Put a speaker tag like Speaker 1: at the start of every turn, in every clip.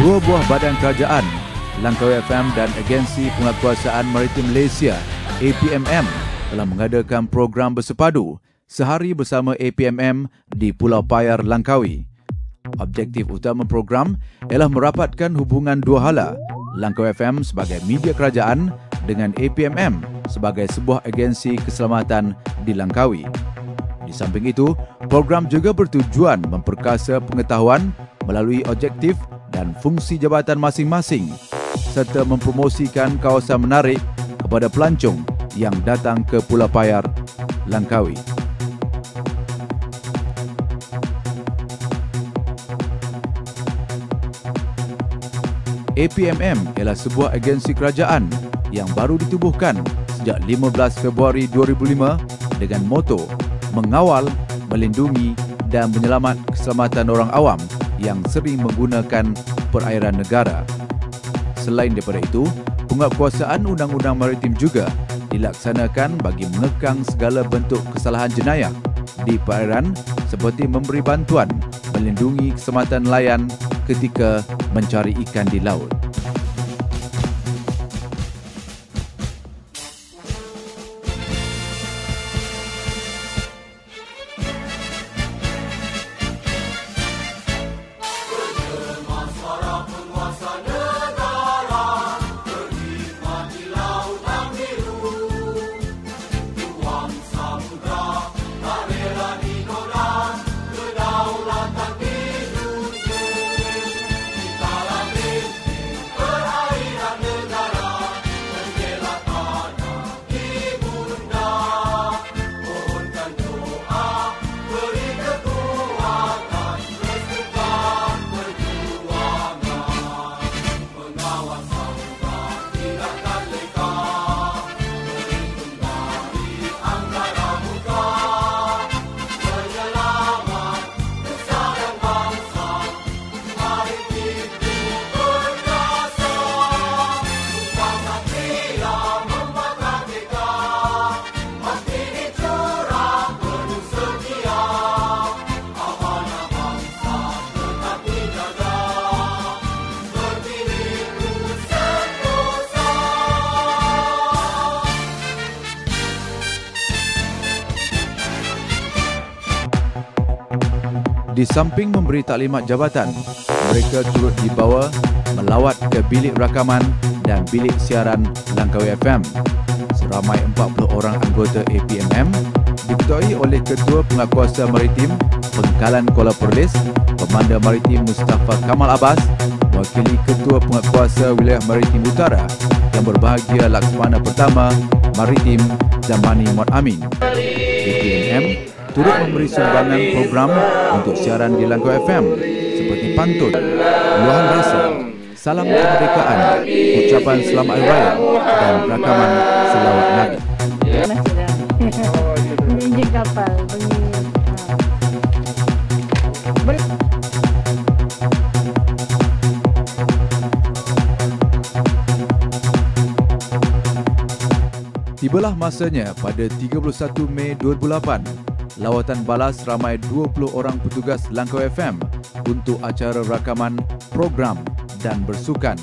Speaker 1: Dua buah badan kerajaan, Langkawi FM dan Agensi Penguatkuasaan Maritim Malaysia (APMM) telah mengadakan program bersepadu Sehari Bersama APMM di Pulau Payar, Langkawi. Objektif utama program ialah merapatkan hubungan dua hala, Langkawi FM sebagai media kerajaan dengan APMM sebagai sebuah agensi keselamatan di Langkawi. Di samping itu, program juga bertujuan memperkasa pengetahuan melalui objektif dan fungsi jabatan masing-masing serta mempromosikan kawasan menarik kepada pelancong yang datang ke Pulau Payar, Langkawi. APMM ialah sebuah agensi kerajaan yang baru ditubuhkan sejak 15 Februari 2005 dengan moto mengawal, melindungi dan menyelamat keselamatan orang awam yang sering menggunakan perairan negara. Selain daripada itu, penguatkuasaan undang-undang maritim juga dilaksanakan bagi mengekang segala bentuk kesalahan jenayah di perairan seperti memberi bantuan, melindungi keselamatan nelayan ketika mencari ikan di laut. Di samping memberi taklimat jabatan, mereka turut dibawa melawat ke bilik rakaman dan bilik siaran Langkawi FM. Seramai 40 orang anggota APMM diketuai oleh Ketua Penguatkuasa Maritim Pengkalan Kuala Perlis, Komander Maritim Mustafa Kamal Abbas, Wakili Ketua Penguatkuasa Wilayah Maritim Utara yang berbahagia Laksamana Pertama Maritim Zamani Muhammad Amin. APMM turut memberi sumbangan program untuk siaran di Langkawi FM seperti pantun, luahan rasa, salam kemerdekaan, ucapan selamat hari raya dan rakaman selawat Nabi.
Speaker 2: Enjin kapal.
Speaker 1: Tibalah masanya pada 31 Mei 2008 lawatan balas ramai 20 orang petugas Langkawi FM untuk acara rakaman, program dan bersukan.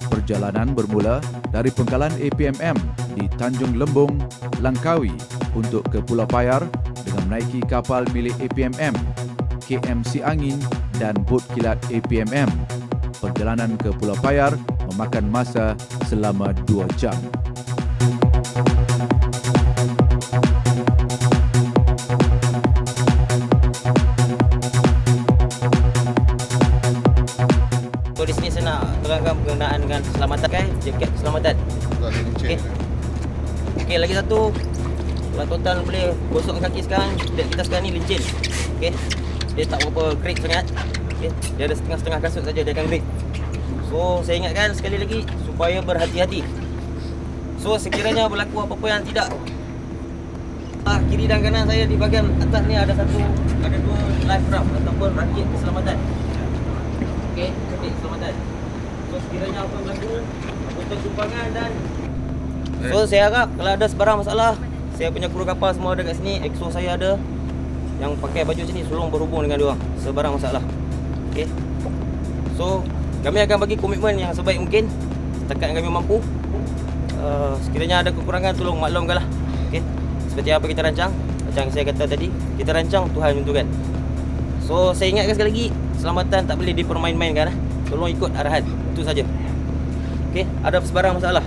Speaker 1: Perjalanan bermula dari pengkalan APMM di Tanjung Lembung, Langkawi untuk ke Pulau Payar dengan menaiki kapal milik APMM, KMC Angin dan bot kilat APMM. Perjalanan ke Pulau Payar memakan masa selama 2 jam.
Speaker 3: So di sini saya nak terangkan berkenaan dengan keselamatan, jaket keselamatan. Okey, lagi satu, kalau tuan-tuan boleh gosok kaki sekarang, kita sekarang ni licin. Okey. Dia tak berapa grip sangat. Okey. Dia ada setengah-setengah kasut saja dia akan grip. So saya ingatkan sekali lagi supaya berhati-hati. So sekiranya berlaku apa-apa yang tidak, kiri dan kanan saya di bahagian atas ni ada dua life raft ataupun rakit keselamatan. Okey, rakit keselamatan. So sekiranya apa berlaku, apa sumbangan dan so saya harap kalau ada sebarang masalah, saya punya kru kapal semua ada kat sini, EXO saya ada yang pakai baju sini, tolong berhubung dengan dia orang sebarang masalah. Okey. So Kami akan bagi komitmen yang sebaik mungkin setakat yang kami mampu. Sekiranya ada kekurangan, tolong maklumkanlah. Okey. Seperti apa kita rancang, macam saya kata tadi, kita rancang, Tuhan menentukan. So saya ingatkan sekali lagi, keselamatan tak boleh dipermain-mainkan. Tolong ikut arahan, itu saja. Okey, ada sebarang masalah.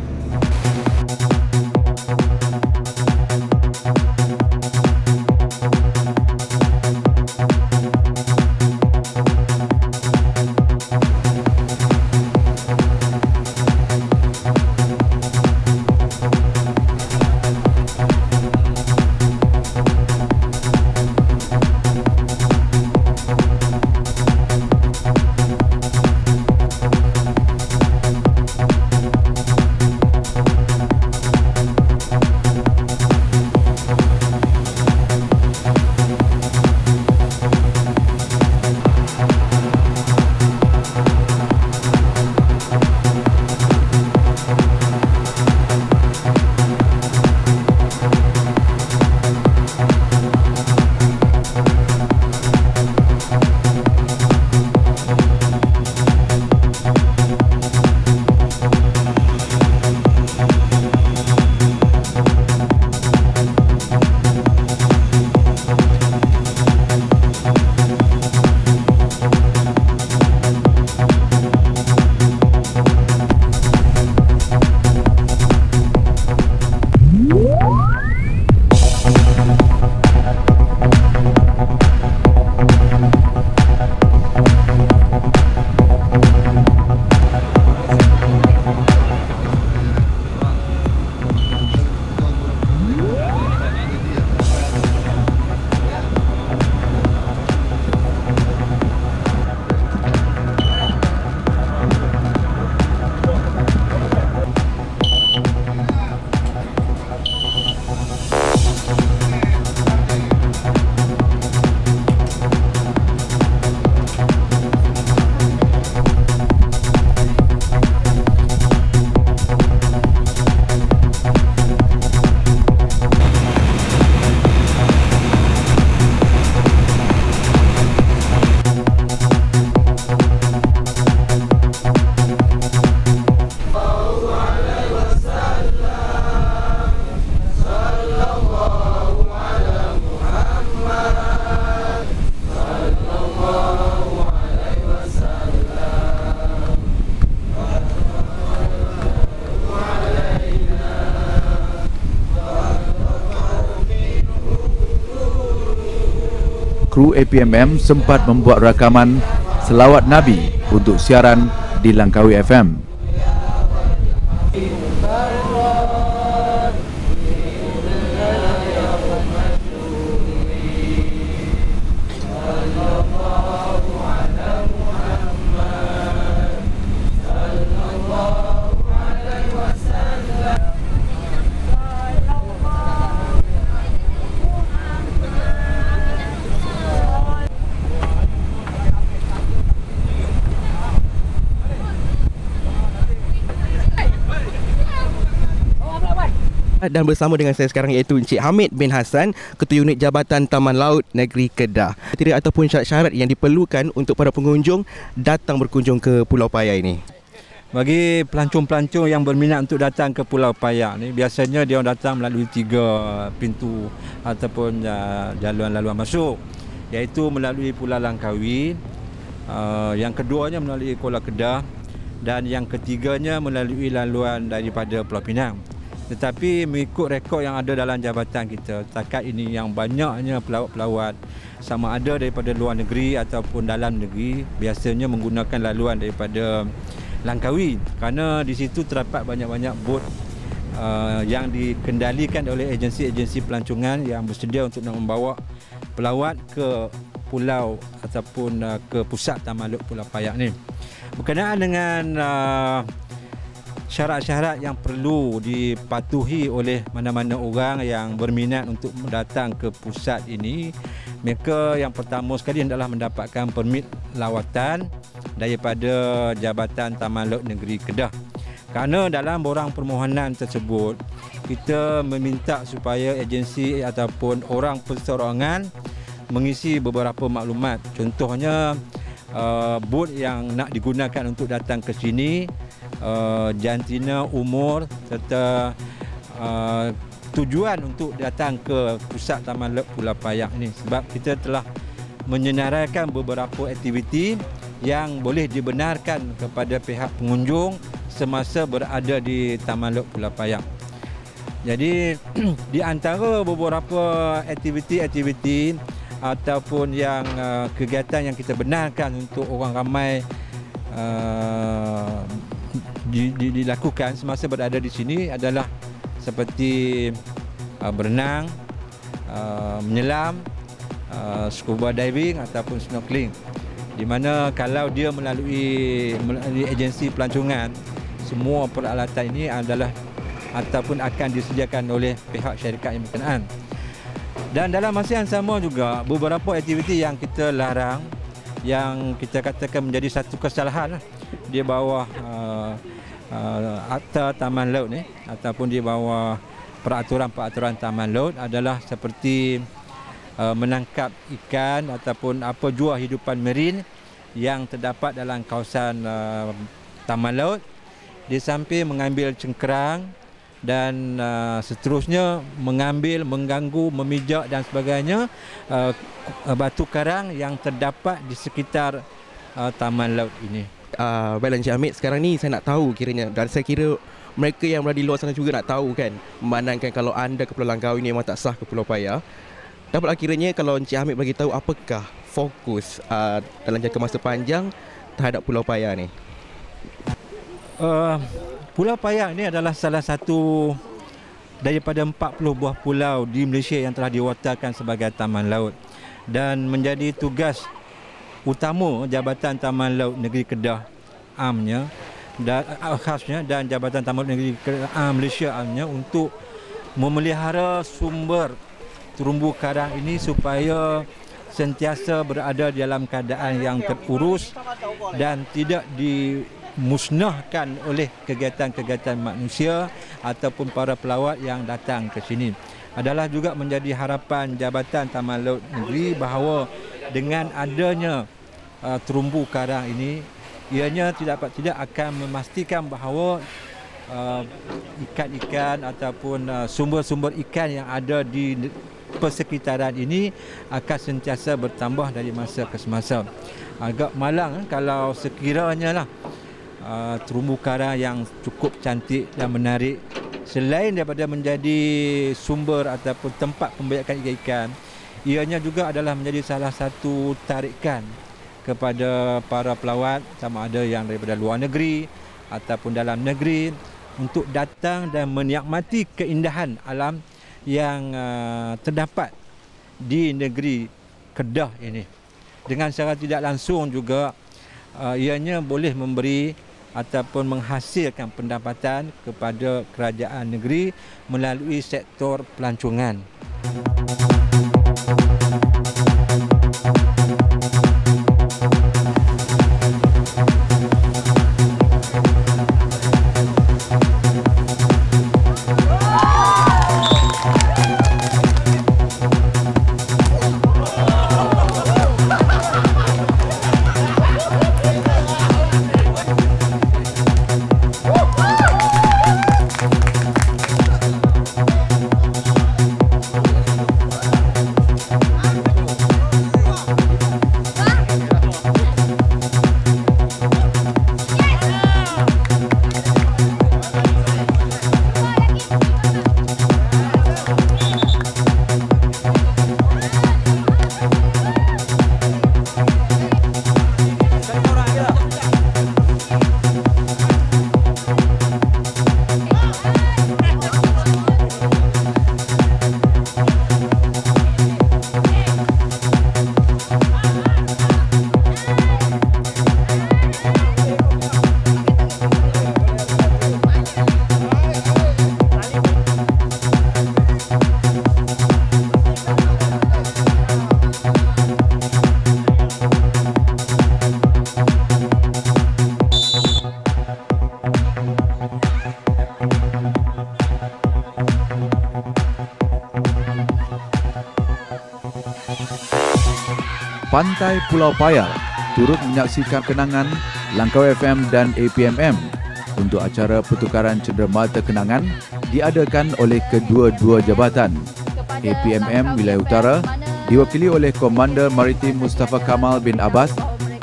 Speaker 1: Kru APMM sempat membuat rakaman selawat Nabi untuk siaran di Langkawi FM.
Speaker 2: Dan bersama dengan saya sekarang iaitu Encik Hamid bin Hassan, Ketua Unit Jabatan Taman Laut Negeri Kedah. Kriteria ataupun syarat-syarat yang diperlukan untuk para pengunjung datang berkunjung ke Pulau Payak ini.
Speaker 4: Bagi pelancong-pelancong yang berminat untuk datang ke Pulau Payak ni, biasanya dia datang melalui 3 pintu ataupun jaluan-laluan masuk, iaitu melalui Pulau Langkawi, yang keduanya melalui Kuala Kedah, dan yang ketiganya melalui laluan daripada Pulau Pinang. Tetapi mengikut rekod yang ada dalam jabatan kita, setakat ini yang banyaknya pelawat-pelawat sama ada daripada luar negeri ataupun dalam negeri biasanya menggunakan laluan daripada Langkawi, kerana di situ terdapat banyak-banyak bot yang dikendalikan oleh agensi-agensi pelancongan yang bersedia untuk nak membawa pelawat ke pulau ataupun ke pusat Taman Laut Pulau Payak ni. Berkenaan dengan syarat-syarat yang perlu dipatuhi oleh mana-mana orang yang berminat untuk datang ke pusat ini, mereka yang pertama sekali adalah mendapatkan permit lawatan daripada Jabatan Taman Laut Negeri Kedah. Kerana dalam borang permohonan tersebut, kita meminta supaya agensi ataupun orang perseorangan mengisi beberapa maklumat. Contohnya, bot yang nak digunakan untuk datang ke sini, jantina, umur serta tujuan untuk datang ke pusat Taman Laut Pulau Payak ni. Sebab kita telah menyenaraikan beberapa aktiviti yang boleh dibenarkan kepada pihak pengunjung semasa berada di Taman Laut Pulau Payak. Jadi di antara beberapa aktiviti-aktiviti ataupun yang kegiatan yang kita benarkan untuk orang ramai dilakukan semasa berada di sini adalah seperti berenang, menyelam, scuba diving ataupun snorkeling. Di mana kalau dia melalui agensi pelancongan, semua peralatan ini adalah ataupun akan disediakan oleh pihak syarikat yang berkenaan. Dan dalam masa yang sama juga, beberapa aktiviti yang kita larang, yang kita katakan menjadi satu kesalahan di bawah Akta Taman Laut ni ataupun di bawah peraturan-peraturan Taman Laut adalah seperti menangkap ikan ataupun apa jua hidupan marin yang terdapat dalam kawasan Taman Laut, di samping mengambil cengkerang dan seterusnya mengambil, mengganggu, memijak dan sebagainya batu karang yang terdapat di sekitar Taman Laut ini.
Speaker 2: Baiklah Encik Hamid, sekarang ni saya nak tahu kiranya, dan saya kira mereka yang berada di luar sana juga nak tahu kan, memandangkan kalau anda ke Pulau Langkawi ni memang tak sah ke Pulau Payak. Dapatlah kiranya kalau Encik Hamid bagi tahu apakah fokus dalam jangka masa panjang terhadap Pulau Payak ni.
Speaker 4: Pulau Payak ini adalah salah satu daripada 40 buah pulau di Malaysia yang telah diwatakan sebagai Taman Laut, dan menjadi tugas utama Jabatan Taman Laut Negeri Kedah amnya dan khasnya dan Jabatan Taman Laut Negeri Kedah Malaysia amnya untuk memelihara sumber terumbu karang ini supaya sentiasa berada dalam keadaan yang terurus dan tidak dimusnahkan oleh kegiatan-kegiatan manusia ataupun para pelawat yang datang ke sini. Adalah juga menjadi harapan Jabatan Taman Laut Negeri bahawa dengan adanya terumbu karang ini, ianya tidak akan memastikan bahawa ikan-ikan ataupun sumber-sumber ikan yang ada di persekitaran ini akan sentiasa bertambah dari masa ke semasa. Agak malang kalau sekiranya lah terumbu karang yang cukup cantik dan menarik, selain daripada menjadi sumber ataupun tempat pembiakan ikan-ikan, ianya juga adalah menjadi salah satu tarikan kepada para pelawat, sama ada yang daripada luar negeri ataupun dalam negeri, untuk datang dan menikmati keindahan alam yang terdapat di negeri Kedah ini. Dengan secara tidak langsung juga ianya boleh memberi ataupun menghasilkan pendapatan kepada kerajaan negeri melalui sektor pelancongan.
Speaker 1: Pantai Pulau Payak turut menyaksikan kenangan Langkawi FM dan APMM. Untuk acara pertukaran cenderamata kenangan diadakan oleh kedua-dua jabatan. APMM Wilayah Utara diwakili oleh Komander Maritim Mustafa Kamal bin Abbas,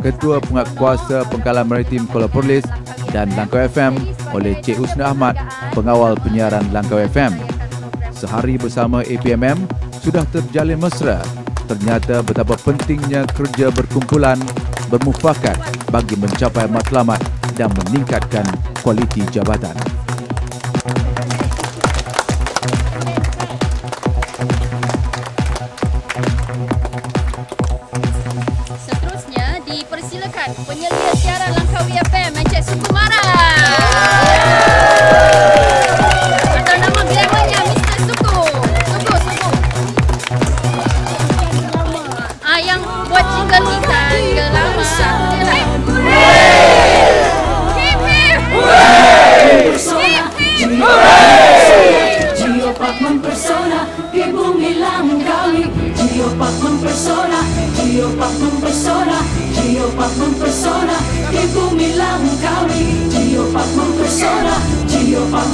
Speaker 1: Ketua Penguatkuasa Pangkalan Maritim Kuala Perlis, dan Langkawi FM oleh Cik Usna Ahmad, Pengawal Penyiaran Langkawi FM. Sehari bersama APMM sudah terjalin mesra. Ternyata betapa pentingnya kerja berkumpulan, bermufakat bagi mencapai matlamat dan meningkatkan kualiti jabatan.
Speaker 5: Seterusnya dipersilakan penyelia siaran Langkawi FM Encik Sukumara. Atau nama glamournya Mr. Suku. Yang buat jingle kita ke lama.
Speaker 6: Geopark mempesona di bumi Langkawi. Geopark mempesona, Geopark mempesona, Geopark mempesona di bumi Langkawi. Geopark mempesona, Geopark